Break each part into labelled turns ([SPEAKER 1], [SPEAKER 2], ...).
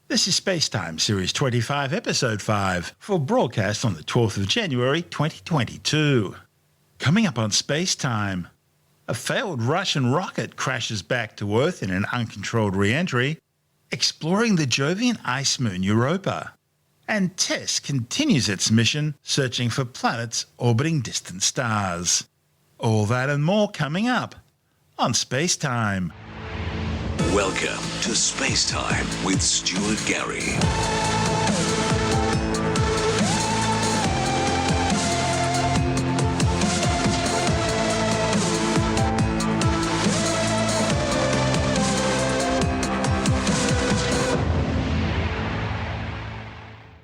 [SPEAKER 1] This is SpaceTime Series 25, Episode 5, for broadcast on the 12th of January 2022. Coming up on SpaceTime, a failed Russian rocket crashes back to Earth in an uncontrolled re-entry, exploring the Jovian ice moon Europa, and TESS continues its mission searching for planets orbiting distant stars. All that and more coming up on SpaceTime.
[SPEAKER 2] Welcome to SpaceTime with Stuart Gary.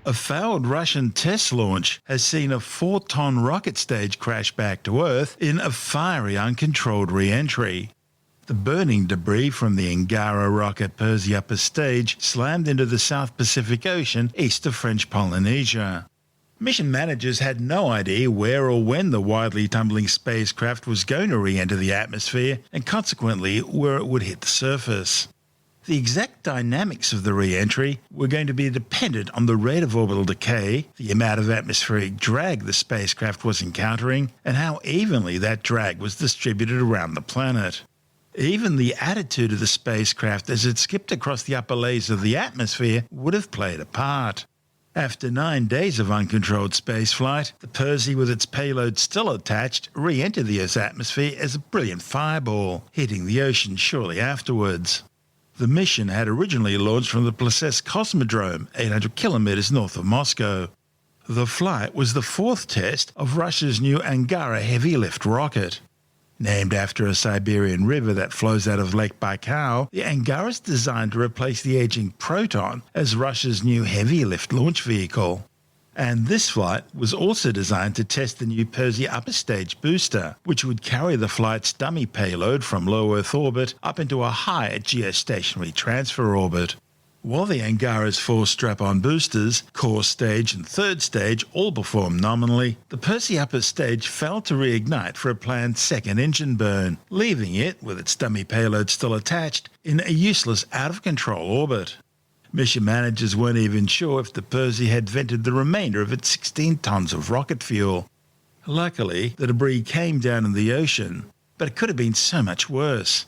[SPEAKER 1] A failed Russian TESS launch has seen a 4-ton rocket stage crash back to Earth in a fiery, uncontrolled re-entry. The burning debris from the Angara rocket Percy upper stage slammed into the South Pacific Ocean east of French Polynesia. Mission managers had no idea where or when the wildly tumbling spacecraft was going to re-enter the atmosphere and consequently where it would hit the surface. The exact dynamics of the re-entry were going to be dependent on the rate of orbital decay, the amount of atmospheric drag the spacecraft was encountering, and how evenly that drag was distributed around the planet. Even the attitude of the spacecraft as it skipped across the upper layers of the atmosphere would have played a part. After 9 days of uncontrolled spaceflight, the Percy with its payload still attached re-entered the Earth's atmosphere as a brilliant fireball, hitting the ocean shortly afterwards. The mission had originally launched from the Plesetsk Cosmodrome, 800 kilometers north of Moscow. The flight was the fourth test of Russia's new Angara heavy-lift rocket. Named after a Siberian river that flows out of Lake Baikal, the Angara is designed to replace the aging Proton as Russia's new heavy-lift launch vehicle. And this flight was also designed to test the new Percy upper stage booster, which would carry the flight's dummy payload from low Earth orbit up into a high geostationary transfer orbit. While the Angara's 4 strap-on boosters, core stage and third stage, all performed nominally, the Percy upper stage failed to reignite for a planned second engine burn, leaving it, with its dummy payload still attached, in a useless out-of-control orbit. Mission managers weren't even sure if the Percy had vented the remainder of its 16 tons of rocket fuel. Luckily, the debris came down in the ocean, but it could have been so much worse.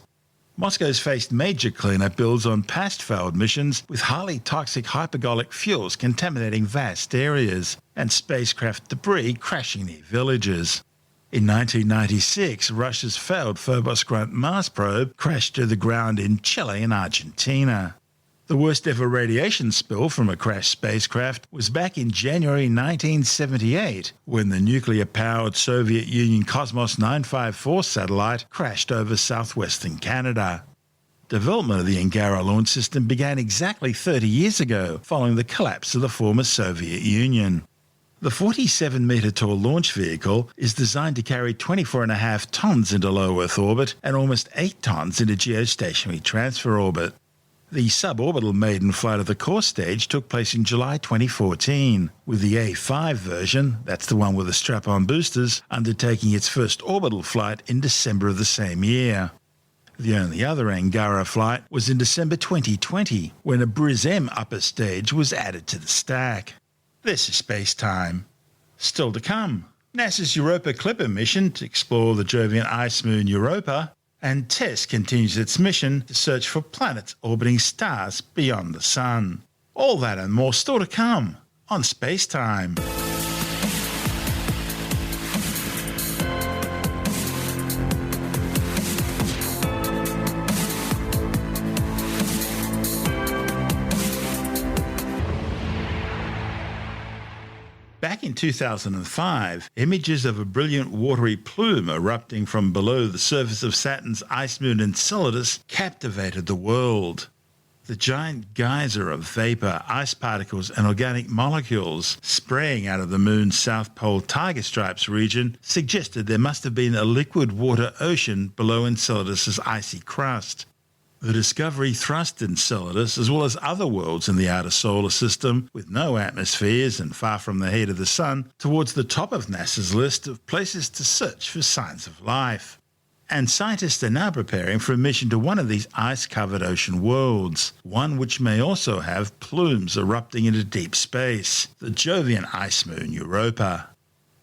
[SPEAKER 1] Moscow's faced major cleanup builds on past failed missions, with highly toxic hypergolic fuels contaminating vast areas, and spacecraft debris crashing near villages. In 1996, Russia's failed Phobos Grunt Mars probe crashed to the ground in Chile and Argentina. The worst ever radiation spill from a crashed spacecraft was back in January 1978, when the nuclear-powered Soviet Union Cosmos 954 satellite crashed over southwestern Canada. Development of the Angara launch system began exactly 30 years ago, following the collapse of the former Soviet Union. The 47-metre-tall launch vehicle is designed to carry 24.5 tons into low Earth orbit and almost 8 tons into geostationary transfer orbit. The suborbital maiden flight of the core stage took place in July 2014, with the A5 version, that's the one with the strap-on boosters, undertaking its first orbital flight in December of the same year. The only other Angara flight was in December 2020, when a Briz M upper stage was added to the stack. This is SpaceTime. Still to come, NASA's Europa Clipper mission to explore the Jovian ice moon Europa, and TESS continues its mission to search for planets orbiting stars beyond the Sun. All that and more still to come on SpaceTime. Back in 2005, images of a brilliant watery plume erupting from below the surface of Saturn's ice moon Enceladus captivated the world. The giant geyser of vapor, ice particles and organic molecules spraying out of the moon's South Pole Tiger Stripes region suggested there must have been a liquid water ocean below Enceladus's icy crust. The discovery thrust Enceladus, as well as other worlds in the outer solar system with no atmospheres and far from the heat of the Sun, towards the top of NASA's list of places to search for signs of life. and scientists are now preparing for a mission to one of these ice-covered ocean worlds, one which may also have plumes erupting into deep space, the Jovian ice moon Europa.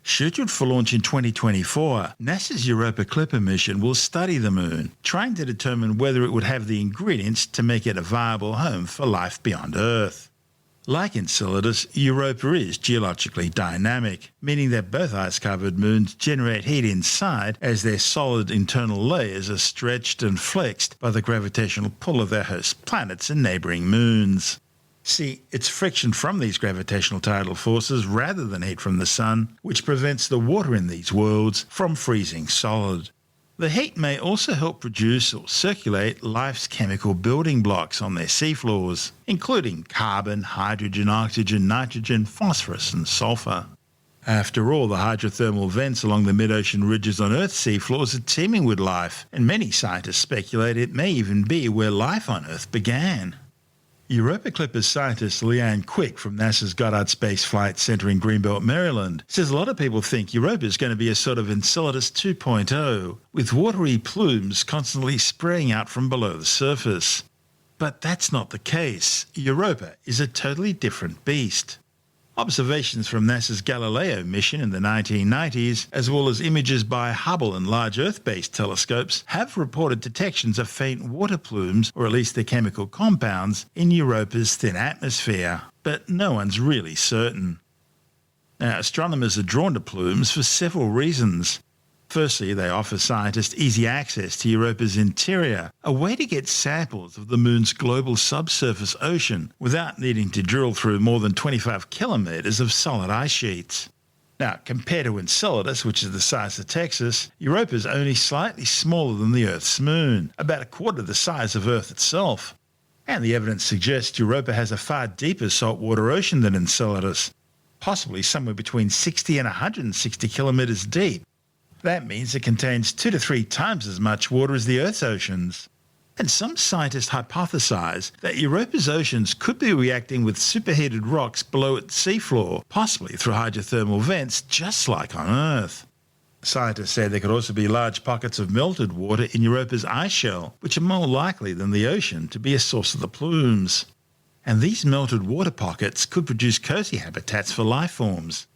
[SPEAKER 1] Scheduled for launch in 2024, NASA's Europa Clipper mission will study the moon, trying to determine whether it would have the ingredients to make it a viable home for life beyond Earth. Like Enceladus, Europa is geologically dynamic, meaning that both ice-covered moons generate heat inside as their solid internal layers are stretched and flexed by the gravitational pull of their host planets and neighbouring moons. See, it's friction from these gravitational tidal forces rather than heat from the sun, which prevents the water in these worlds from freezing solid. The heat may also help produce or circulate life's chemical building blocks on their seafloors, including carbon, hydrogen, oxygen, nitrogen, phosphorus and sulfur. After all, the hydrothermal vents along the mid-ocean ridges on Earth's seafloors are teeming with life, and many scientists speculate it may even be where life on Earth began. Europa Clipper scientist Leanne Quick from NASA's Goddard Space Flight Center in Greenbelt, Maryland, says a lot of people think Europa is going to be a sort of Enceladus 2.0, with watery plumes constantly spraying out from below the surface. But that's not the case. Europa is a totally different beast. Observations from NASA's Galileo mission in the 1990s, as well as images by Hubble and large Earth-based telescopes, have reported detections of faint water plumes, or at least their chemical compounds, in Europa's thin atmosphere. But no one's really certain. Now, astronomers are drawn to plumes for several reasons. Firstly, they offer scientists easy access to Europa's interior, a way to get samples of the moon's global subsurface ocean without needing to drill through more than 25 kilometres of solid ice sheets. Now, compared to Enceladus, which is the size of Texas, Europa is only slightly smaller than the Earth's moon, about a quarter the size of Earth itself. And the evidence suggests Europa has a far deeper saltwater ocean than Enceladus, possibly somewhere between 60 and 160 kilometres deep. That means it contains 2 to 3 times as much water as the Earth's oceans. And some scientists hypothesize that Europa's oceans could be reacting with superheated rocks below its seafloor, possibly through hydrothermal vents, just like on Earth. Scientists say there could also be large pockets of melted water in Europa's ice shell, which are more likely than the ocean to be a source of the plumes. And these melted water pockets could produce cozy habitats for life forms.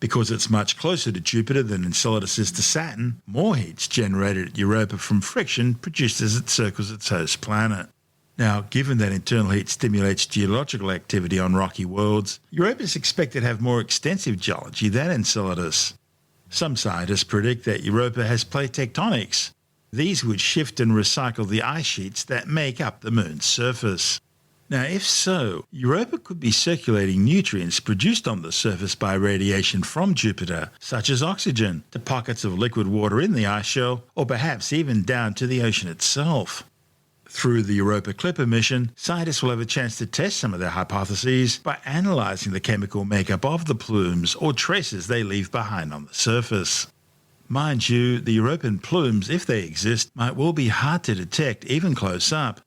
[SPEAKER 1] Because it's much closer to Jupiter than Enceladus is to Saturn, more heat's generated at Europa from friction produced as it circles its host planet. Now, given that internal heat stimulates geological activity on rocky worlds, Europa is expected to have more extensive geology than Enceladus. Some scientists predict that Europa has plate tectonics. These would shift and recycle the ice sheets that make up the moon's surface. Now, if so, Europa could be circulating nutrients produced on the surface by radiation from Jupiter, such as oxygen, to pockets of liquid water in the ice shell, or perhaps even down to the ocean itself. Through the Europa Clipper mission, scientists will have a chance to test some of their hypotheses by analysing the chemical makeup of the plumes or traces they leave behind on the surface. Mind you, the European plumes, if they exist, might well be hard to detect even close up.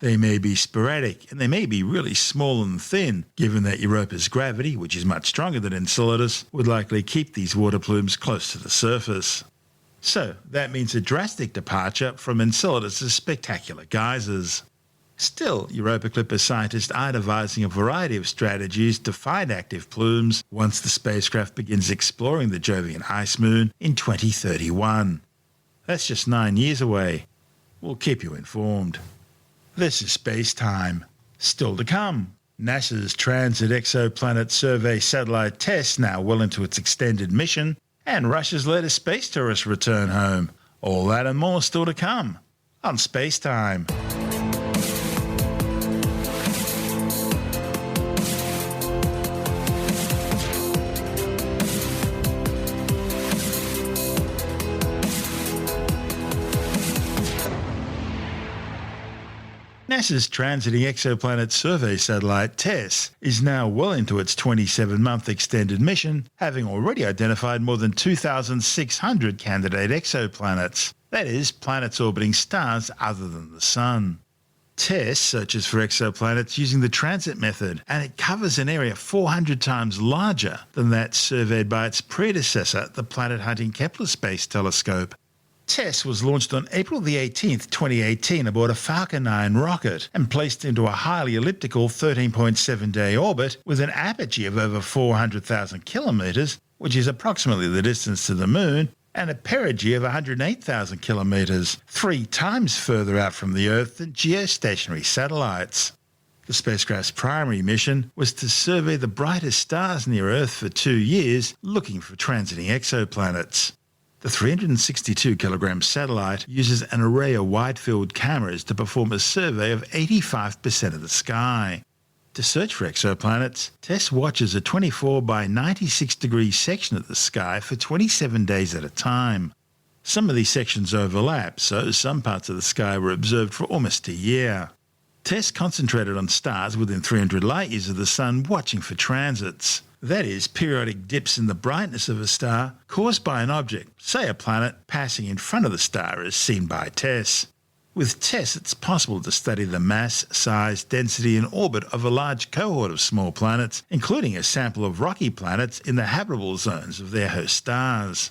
[SPEAKER 1] They may be sporadic, and they may be really small and thin, given that Europa's gravity, which is much stronger than Enceladus, would likely keep these water plumes close to the surface. So, that means a drastic departure from Enceladus' spectacular geysers. Still, Europa Clipper scientists are devising a variety of strategies to find active plumes once the spacecraft begins exploring the Jovian ice moon in 2031. That's just 9 years away. We'll keep you informed. This is SpaceTime. Still to come. NASA's Transiting Exoplanet Survey Satellite TESS now well into its extended mission, and Russia's latest space tourists return home. All that and more still to come on SpaceTime. NASA's Transiting Exoplanet Survey Satellite TESS is now well into its 27-month extended mission, having already identified more than 2,600 candidate exoplanets, that is, planets orbiting stars other than the Sun. TESS searches for exoplanets using the transit method, and it covers an area 400 times larger than that surveyed by its predecessor, the planet-hunting Kepler Space Telescope. TESS was launched on April the 18th, 2018 aboard a Falcon 9 rocket and placed into a highly elliptical 13.7-day orbit with an apogee of over 400,000 kilometres, which is approximately the distance to the Moon, and a perigee of 108,000 kilometres, 3 times further out from the Earth than geostationary satellites. The spacecraft's primary mission was to survey the brightest stars near Earth for 2 years, looking for transiting exoplanets. The 362-kilogram satellite uses an array of wide-field cameras to perform a survey of 85% of the sky. To search for exoplanets, TESS watches a 24 by 96-degree section of the sky for 27 days at a time. Some of these sections overlap, so some parts of the sky were observed for almost a year. TESS concentrated on stars within 300 light-years of the Sun, watching for transits. That is, periodic dips in the brightness of a star caused by an object, say a planet, passing in front of the star as seen by TESS. With TESS, it's possible to study the mass, size, density and orbit of a large cohort of small planets, including a sample of rocky planets in the habitable zones of their host stars.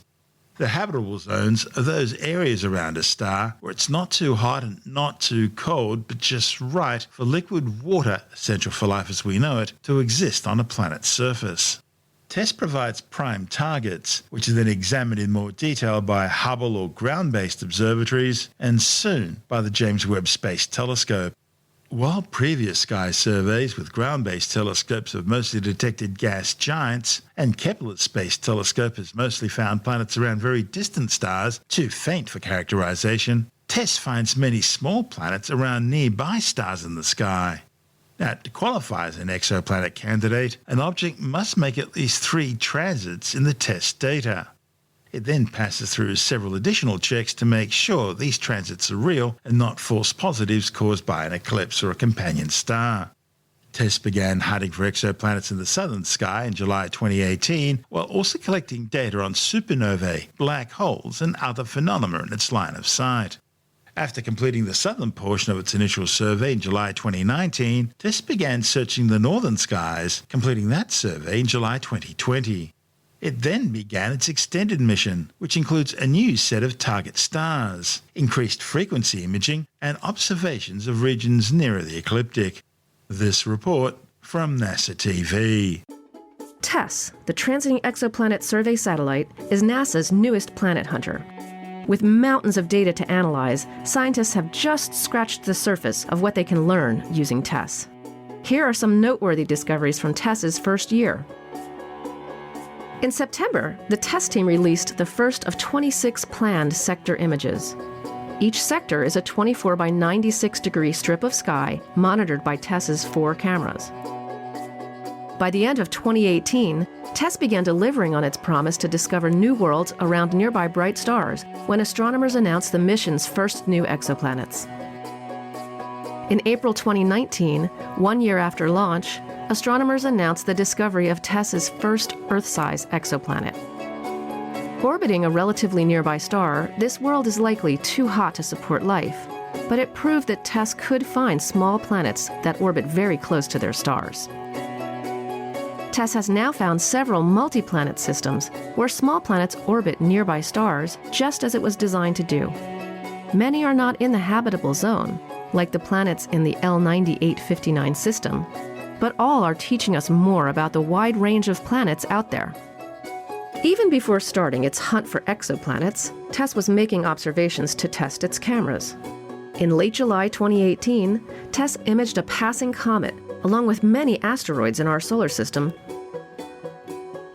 [SPEAKER 1] The habitable zones are those areas around a star where it's not too hot and not too cold, but just right for liquid water, essential for life as we know it, to exist on a planet's surface. TESS provides prime targets, which are then examined in more detail by Hubble or ground-based observatories, and soon by the James Webb Space Telescope. While previous sky surveys with ground-based telescopes have mostly detected gas giants, and Kepler's Space Telescope has mostly found planets around very distant stars, too faint for characterization, TESS finds many small planets around nearby stars in the sky. Now, to qualify as an exoplanet candidate, an object must make at least 3 transits in the TESS data. It then passes through several additional checks to make sure these transits are real and not false positives caused by an eclipse or a companion star. TESS began hunting for exoplanets in the southern sky in July 2018, while also collecting data on supernovae, black holes and other phenomena in its line of sight. After completing the southern portion of its initial survey in July 2019, TESS began searching the northern skies, completing that survey in July 2020. It then began its extended mission, which includes a new set of target stars, increased frequency imaging, and observations of regions nearer the ecliptic. This report from NASA TV.
[SPEAKER 3] TESS, the Transiting Exoplanet Survey Satellite, is NASA's newest planet hunter. With mountains of data to analyze, scientists have just scratched the surface of what they can learn using TESS. Here are some noteworthy discoveries from TESS's first year. In September, the TESS team released the first of 26 planned sector images. Each sector is a 24 by 96 degree strip of sky monitored by TESS's 4 cameras. By the end of 2018, TESS began delivering on its promise to discover new worlds around nearby bright stars when astronomers announced the mission's first new exoplanets. In April 2019, 1 year after launch, astronomers announced the discovery of TESS's first Earth-sized exoplanet. Orbiting a relatively nearby star, this world is likely too hot to support life, but it proved that TESS could find small planets that orbit very close to their stars. TESS has now found several multi-planet systems where small planets orbit nearby stars just as it was designed to do. Many are not in the habitable zone, like the planets in the L9859 system, but all are teaching us more about the wide range of planets out there. Even before starting its hunt for exoplanets, TESS was making observations to test its cameras. In late July 2018, TESS imaged a passing comet, along with many asteroids in our solar system.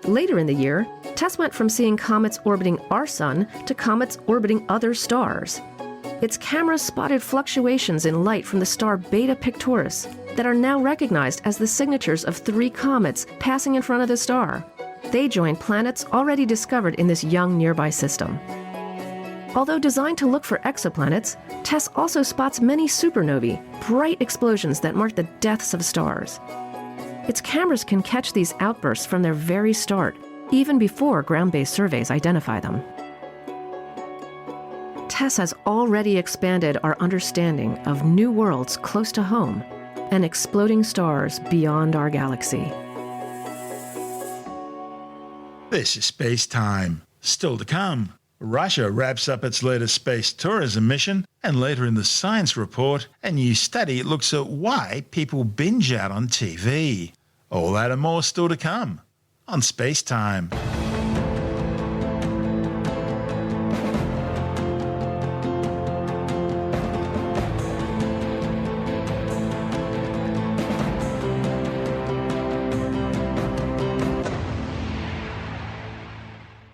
[SPEAKER 3] Later in the year, TESS went from seeing comets orbiting our sun to comets orbiting other stars. Its cameras spotted fluctuations in light from the star Beta Pictoris that are now recognized as the signatures of 3 comets passing in front of the star. They join planets already discovered in this young nearby system. Although designed to look for exoplanets, TESS also spots many supernovae, bright explosions that mark the deaths of stars. Its cameras can catch these outbursts from their very start, even before ground-based surveys identify them. TESS has already expanded our understanding of new worlds close to home and exploding stars beyond our galaxy.
[SPEAKER 1] This is SpaceTime. Still to come, Russia wraps up its latest space tourism mission, and later in the science report, a new study looks at why people binge out on TV. All that and more still to come on SpaceTime.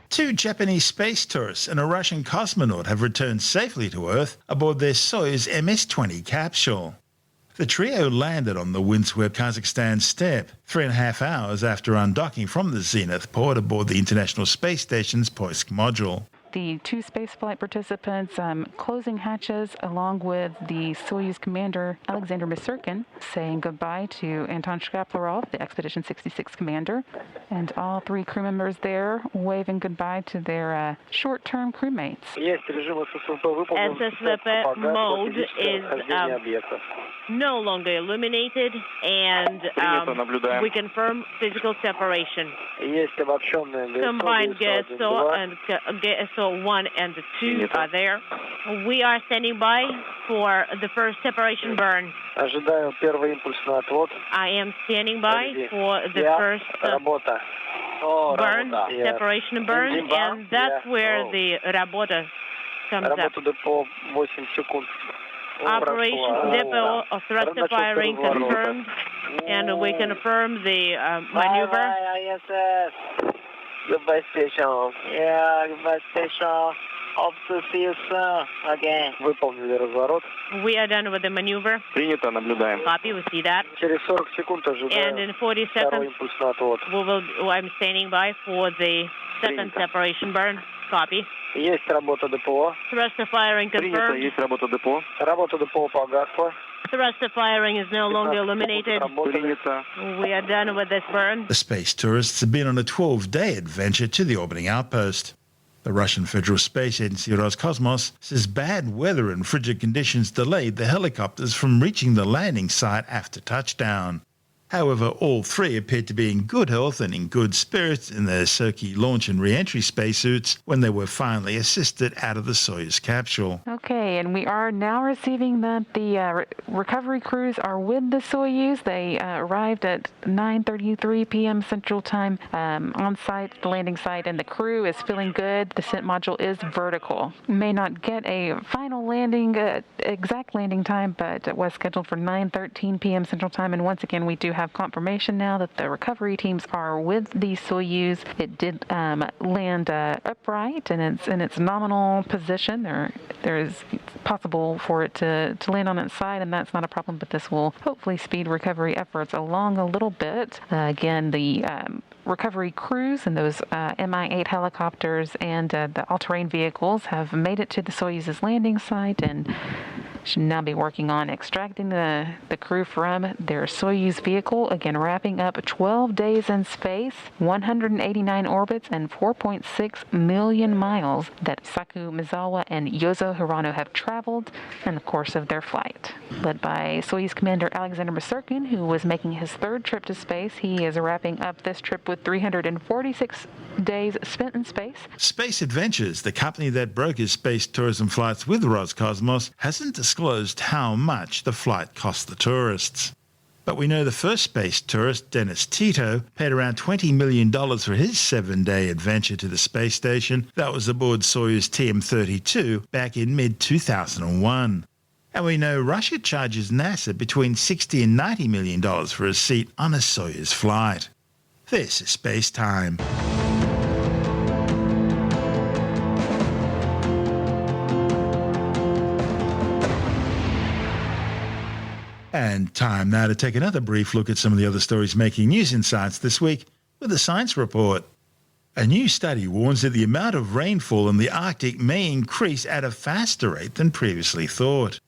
[SPEAKER 1] Two Japanese space tourists and a Russian cosmonaut have returned safely to Earth aboard their Soyuz MS-20 capsule. The trio landed on the windswept Kazakhstan steppe 3.5 hours after undocking from the Zenith port aboard the International Space Station's Poisk module.
[SPEAKER 4] The two spaceflight participants closing hatches along with the Soyuz commander Alexander Misurkin, saying goodbye to Anton Shkaplerov, the Expedition 66 commander, and all three crew members there waving goodbye to their short-term crewmates.
[SPEAKER 5] SSVP mode is no longer illuminated, and we confirm physical separation. Combined GSO and GSO 1 and 2 are there. We are standing by for the first separation burn. I am standing by for the first burn, separation burn, and that's where the Rabota comes up. Operation depot of thruster firing confirmed, and we confirm the maneuver.
[SPEAKER 6] Goodbye station. Yeah, goodbye station. Hope to see you soon again. Выполнили разворот.
[SPEAKER 5] We are done with the maneuver.
[SPEAKER 6] Принято, наблюдаем.
[SPEAKER 5] Copy, we see that.
[SPEAKER 6] Через 40 секунд ожидаем.
[SPEAKER 5] And in 40 seconds, I'm standing by for the second separation burn. Copy.
[SPEAKER 6] Есть работа ДПО.
[SPEAKER 5] Thruster firing confirmed.
[SPEAKER 6] Принято, есть работа ДПО. Работа ДПО погасла.
[SPEAKER 5] Thruster firing is no longer illuminated. We are done with this burn.
[SPEAKER 1] The space tourists have been on a 12-day adventure to the orbiting outpost. The Russian Federal Space Agency Roscosmos says bad weather and frigid conditions delayed the helicopters from reaching the landing site after touchdown. However, all three appeared to be in good health and in good spirits in their Soyuz launch and re-entry spacesuits when they were finally assisted out of the Soyuz capsule.
[SPEAKER 4] Okay, and we are now receiving that the recovery crews are with the Soyuz. They arrived at 9:33 p.m. Central Time on site, the landing site, and the crew is feeling good. The descent module is vertical. May not get a final landing, exact landing time, but it was scheduled for 9:13 p.m. Central Time, and once again, we do have confirmation now that the recovery teams are with the Soyuz. It did land upright and it's in its nominal position. There is possible for it to land on its side, and that's not a problem, but this will hopefully speed recovery efforts along a little bit. Again, the recovery crews and those Mi-8 helicopters and the all-terrain vehicles have made it to the Soyuz's landing site and should now be working on extracting the crew from their Soyuz vehicle. Again, wrapping up 12 days in space, 189 orbits, and 4.6 million miles that Saku Mizawa and Yozo Hirano have traveled in the course of their flight. Led by Soyuz Commander Alexander Misurkin, who was making his third trip to space, he is wrapping up this trip with 346 days spent in space.
[SPEAKER 1] Space Adventures, the company that brokers space tourism flights with Roscosmos, hasn't disclosed how much the flight cost the tourists. But we know the first space tourist, Dennis Tito, paid around $20 million for his 7-day adventure to the space station. That was aboard Soyuz TM-32 back in mid-2001. And we know Russia charges NASA between $60 and $90 million for a seat on a Soyuz flight. This is Space Time. And time now to take another brief look at some of the other stories making news in science this week with a science report. A new study warns that the amount of rainfall in the Arctic may increase at a faster rate than previously thought.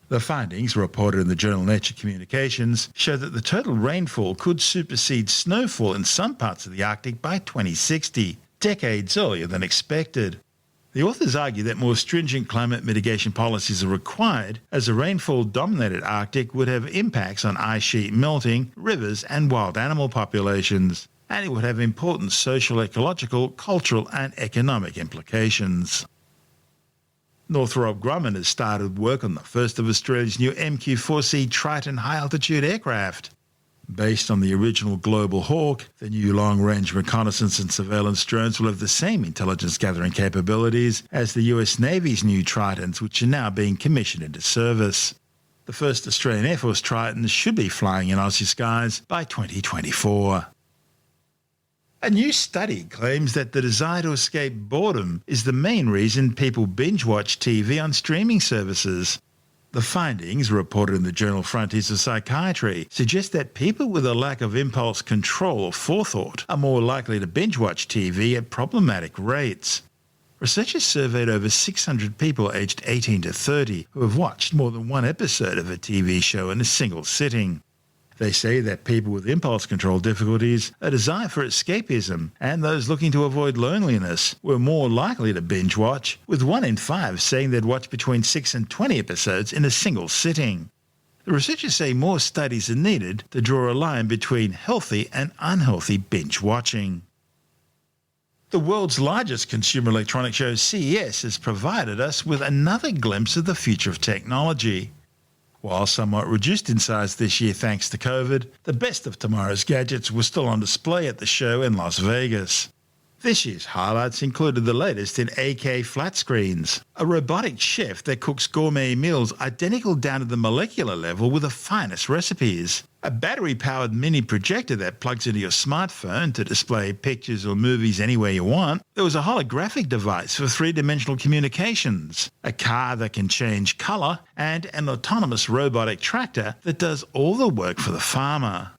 [SPEAKER 1] The findings, reported in the journal Nature Communications, show that the total rainfall could supersede snowfall in some parts of the Arctic by 2060, decades earlier than expected. The authors argue that more stringent climate mitigation policies are required, as a rainfall-dominated Arctic would have impacts on ice sheet melting, rivers and wild animal populations, and it would have important social, ecological, cultural and economic implications. Northrop Grumman has started work on the first of Australia's new MQ-4C Triton high-altitude aircraft. Based on the original Global Hawk, the new long-range reconnaissance and surveillance drones will have the same intelligence-gathering capabilities as the US Navy's new Tritons, which are now being commissioned into service. The first Australian Air Force Tritons should be flying in Aussie skies by 2024. A new study claims that the desire to escape boredom is the main reason people binge watch TV on streaming services. The findings, reported in the journal Frontiers of Psychiatry, suggest that people with a lack of impulse control or forethought are more likely to binge watch TV at problematic rates. Researchers surveyed over 600 people aged 18 to 30 who have watched more than one episode of a TV show in a single sitting. They say that people with impulse control difficulties, a desire for escapism, and those looking to avoid loneliness were more likely to binge watch, with 1 in 5 saying they'd watch between 6 and 20 episodes in a single sitting. The researchers say more studies are needed to draw a line between healthy and unhealthy binge watching. The world's largest consumer electronics show, CES, has provided us with another glimpse of the future of technology. While somewhat reduced in size this year thanks to COVID, the best of tomorrow's gadgets were still on display at the show in Las Vegas. This year's highlights included the latest in AK flat screens, a robotic chef that cooks gourmet meals identical down to the molecular level with the finest recipes, a battery-powered mini projector that plugs into your smartphone to display pictures or movies anywhere you want. There was a holographic device for three-dimensional communications, a car that can change colour, and an autonomous robotic tractor that does all the work for the farmer.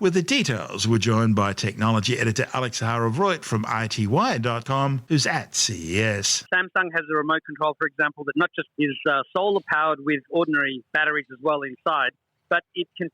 [SPEAKER 1] With the details, we're joined by technology editor Alex Zaharov-Reut from ITWire.com, who's at CES.
[SPEAKER 7] Samsung has a remote control, for example, that not just is solar-powered with ordinary batteries as well inside, but it can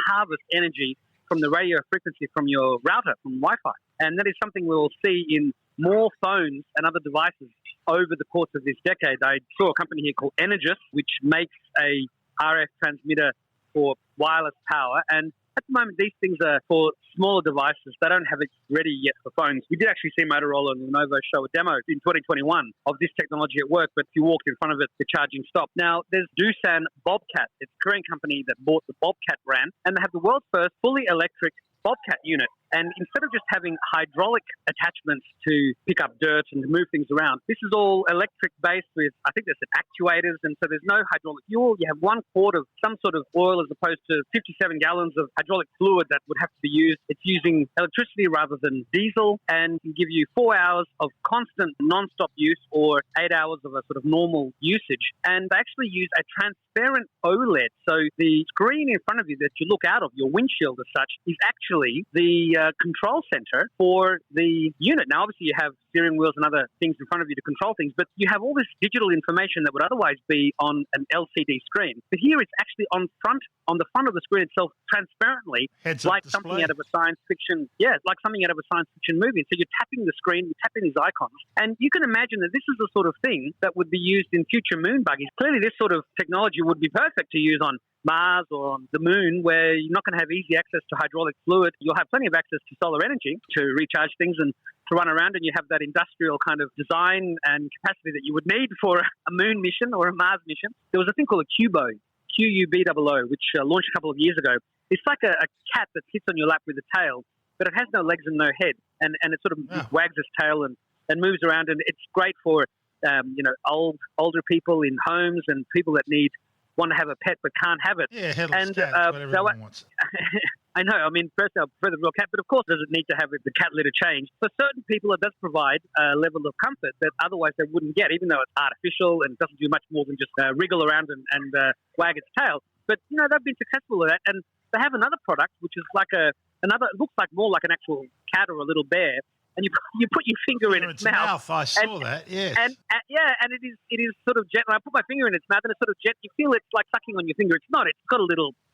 [SPEAKER 7] harvest energy from the radio frequency from your router, from Wi-Fi. And that is something we'll see in more phones and other devices over the course of this decade. I saw a company here called Energous, which makes a RF transmitter for wireless power, and at the moment, these things are for smaller devices. They don't have it ready yet for phones. We did actually see Motorola and Lenovo show a demo in 2021 of this technology at work, but if you walked in front of it, the charging stopped. Now, there's Doosan Bobcat. It's a Korean company that bought the Bobcat brand, and they have the world's first fully electric Bobcat unit. And instead of just having hydraulic attachments to pick up dirt and to move things around, this is all electric based with, I think there's actuators, and so there's no hydraulic fuel. You have 1 quart of some sort of oil as opposed to 57 gallons of hydraulic fluid that would have to be used. It's using electricity rather than diesel, and can give you 4 hours of constant non-stop use or 8 hours of a sort of normal usage. And they actually use a transparent OLED. So the screen in front of you that you look out of, your windshield as such, is actually the control center for the unit. Now, obviously, you have steering wheels and other things in front of you to control things, but you have all this digital information that would otherwise be on an LCD screen. But here it's actually on the front of the screen itself, transparently, like something out of a science fiction, like something out of a science fiction movie. So you're tapping the screen, you're tapping these icons, and you can imagine that this is the sort of thing that would be used in future moon buggies. Clearly, this sort of technology would be perfect to use on Mars or on the moon, where you're not going to have easy access to hydraulic fluid. You'll have plenty of access to solar energy to recharge things and to run around, and you have that industrial kind of design and capacity that you would need for a moon mission or a Mars mission. There was a thing called a Cubo, Q-U-B-O-O, which launched a couple of years ago. It's like a cat that sits on your lap with a tail, but it has no legs and no head, and it sort of wags its tail and moves around, and it's great for older people in homes and people that want to have a pet but can't have it.
[SPEAKER 1] Yeah, headless cat, that's what everyone wants.
[SPEAKER 7] I know. I mean, personally, I prefer the real cat, but of course, does it need to have the cat litter changed? For certain people, it does provide a level of comfort that otherwise they wouldn't get, even though it's artificial and doesn't do much more than just wriggle around and wag its tail. But, they've been successful with that. And they have another product, which is like it looks like more like an actual cat or a little bear. And you put your finger in its mouth.
[SPEAKER 1] I saw that, yes.
[SPEAKER 7] And it is sort of gentle. I put my finger in its mouth, and it's sort of gentle. You feel it's like sucking on your finger. It's not. It's got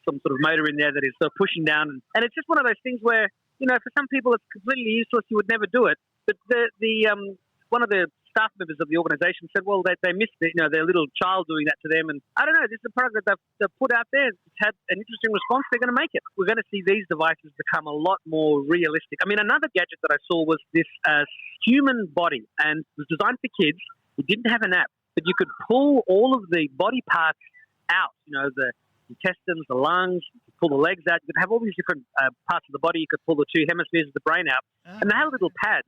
[SPEAKER 7] some sort of motor in there that is sort of pushing down. And it's just one of those things where, for some people it's completely useless. You would never do it. But one of the staff members of the organisation said, well, they missed their little child doing that to them. And I don't know, this is a product that they've put out there. It's had an interesting response. They're going to make it. We're going to see these devices become a lot more realistic. I mean, another gadget that I saw was this human body, and it was designed for kids. It didn't have an app. but you could pull all of the body parts out, the intestines, the lungs, you could pull the legs out. You could have all these different parts of the body. You could pull the two hemispheres of the brain out. And they had a little pad.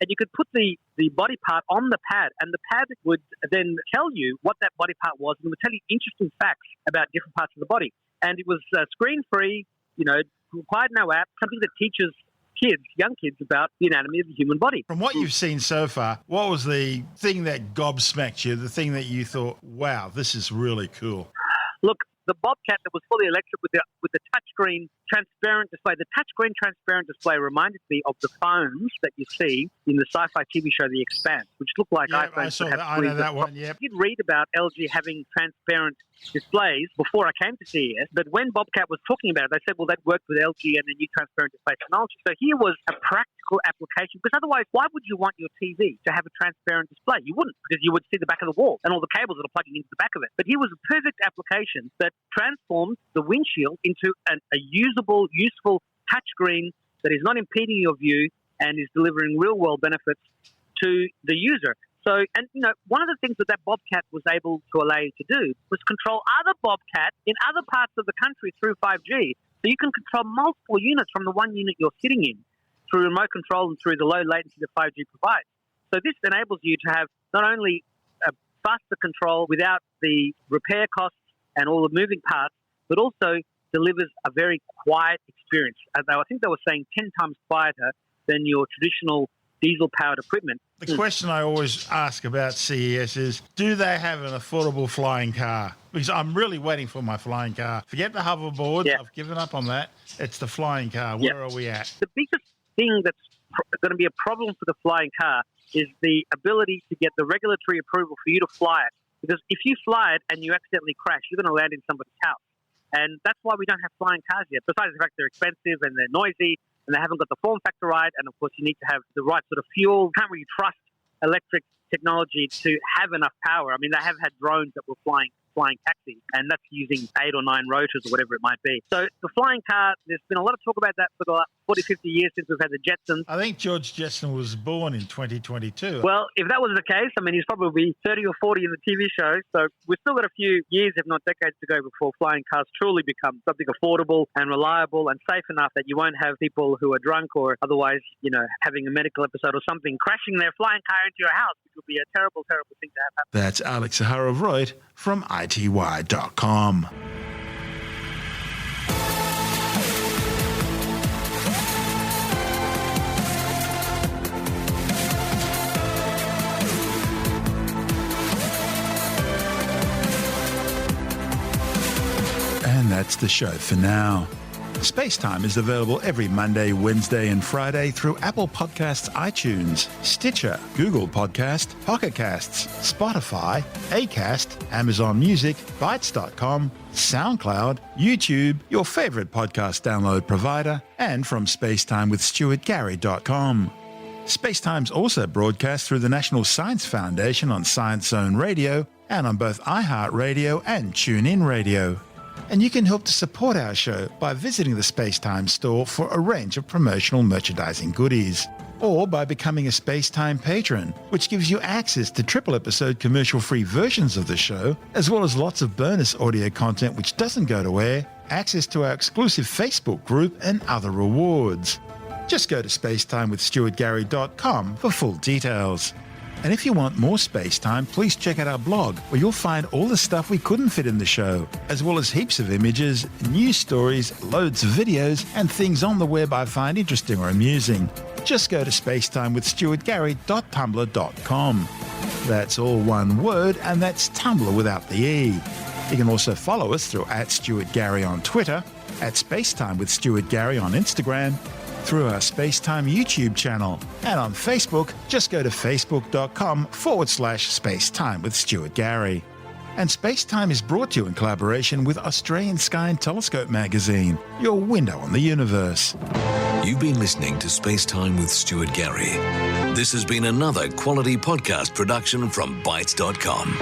[SPEAKER 7] And you could put the body part on the pad, and the pad would then tell you what that body part was, and it would tell you interesting facts about different parts of the body. And it was screen-free, required no app, something that teaches young kids, about the anatomy of the human body.
[SPEAKER 1] From what you've seen so far, what was the thing that gobsmacked you, the thing that you thought, wow, this is really cool?
[SPEAKER 7] Look, the Bobcat that was fully electric with the touchscreen transparent display. The touchscreen transparent display reminded me of the phones that you see in the sci-fi TV show The Expanse, which look like iPhones.
[SPEAKER 1] I saw that. I know that one, yep.
[SPEAKER 7] I did read about LG having transparent displays before I came to CES, but when Bobcat was talking about it, they said, well, that worked with LG and the new transparent display technology. So here was a practical application, because otherwise, why would you want your TV to have a transparent display? You wouldn't, because you would see the back of the wall and all the cables that are plugging into the back of it. But here was a perfect application that transformed the windshield into a usable, useful touchscreen that is not impeding your view and is delivering real-world benefits to the user. So, one of the things that Bobcat was able to allow you to do was control other Bobcats in other parts of the country through 5G. So you can control multiple units from the one unit you're sitting in through remote control and through the low latency that 5G provides. So this enables you to have not only a faster control without the repair costs and all the moving parts, but also delivers a very quiet experience. I think they were saying 10 times quieter than your traditional diesel-powered equipment.
[SPEAKER 1] The question I always ask about CES is, do they have an affordable flying car? Because I'm really waiting for my flying car. Forget the hoverboard. Yeah. I've given up on that. It's the flying car. Where are we at?
[SPEAKER 7] The biggest thing that's going to be a problem for the flying car is the ability to get the regulatory approval for you to fly it. Because if you fly it and you accidentally crash, you're going to land in somebody's house. And that's why we don't have flying cars yet. Besides the fact they're expensive and they're noisy, and they haven't got the form factor right, and of course you need to have the right sort of fuel. Can't really trust electric technology to have enough power. I mean, they have had drones that were flying taxis, and that's using 8 or 9 rotors or whatever it might be. So the flying car, there's been a lot of talk about that for the last 40, 50 years since we've had the Jetsons.
[SPEAKER 1] I think George Jetson was born in 2022.
[SPEAKER 7] Well, if that was the case, I mean, he's probably 30 or 40 in the TV show, so we've still got a few years, if not decades, to go before flying cars truly become something affordable and reliable and safe enough that you won't have people who are drunk or otherwise, having a medical episode or something, crashing their flying car into your house, which would be a terrible, terrible thing to have happen.
[SPEAKER 1] That's Alex Zaharov-Reutt from ITY.com. And that's the show for now. SpaceTime is available every Monday, Wednesday and Friday through Apple Podcasts, iTunes, Stitcher, Google Podcast, Pocket Casts, Spotify, Acast, Amazon Music, Bytes.com, SoundCloud, YouTube, your favorite podcast download provider, and from SpaceTimeWithStuartGary.com. SpaceTime's also broadcast through the National Science Foundation on Science Zone Radio and on both iHeartRadio and TuneIn Radio. And you can help to support our show by visiting the SpaceTime store for a range of promotional merchandising goodies, or by becoming a SpaceTime patron, which gives you access to triple-episode commercial-free versions of the show, as well as lots of bonus audio content which doesn't go to air, access to our exclusive Facebook group, and other rewards. Just go to SpaceTimeWithStuartGary.com for full details. And if you want more SpaceTime, please check out our blog, where you'll find all the stuff we couldn't fit in the show, as well as heaps of images, news stories, loads of videos, and things on the web I find interesting or amusing. Just go to SpaceTimeWithStuartGary.tumblr.com. That's all one word, and that's Tumblr without the E. You can also follow us through @StuartGary on Twitter, @SpaceTimeWithStuartGary on Instagram, through our SpaceTime YouTube channel, and on Facebook, just go to facebook.com/SpaceTime with Stuart Gary. And SpaceTime is brought to you in collaboration with Australian Sky and Telescope magazine, your window on the universe.
[SPEAKER 2] You've been listening to SpaceTime with Stuart Gary. This has been another quality podcast production from Bytes.com.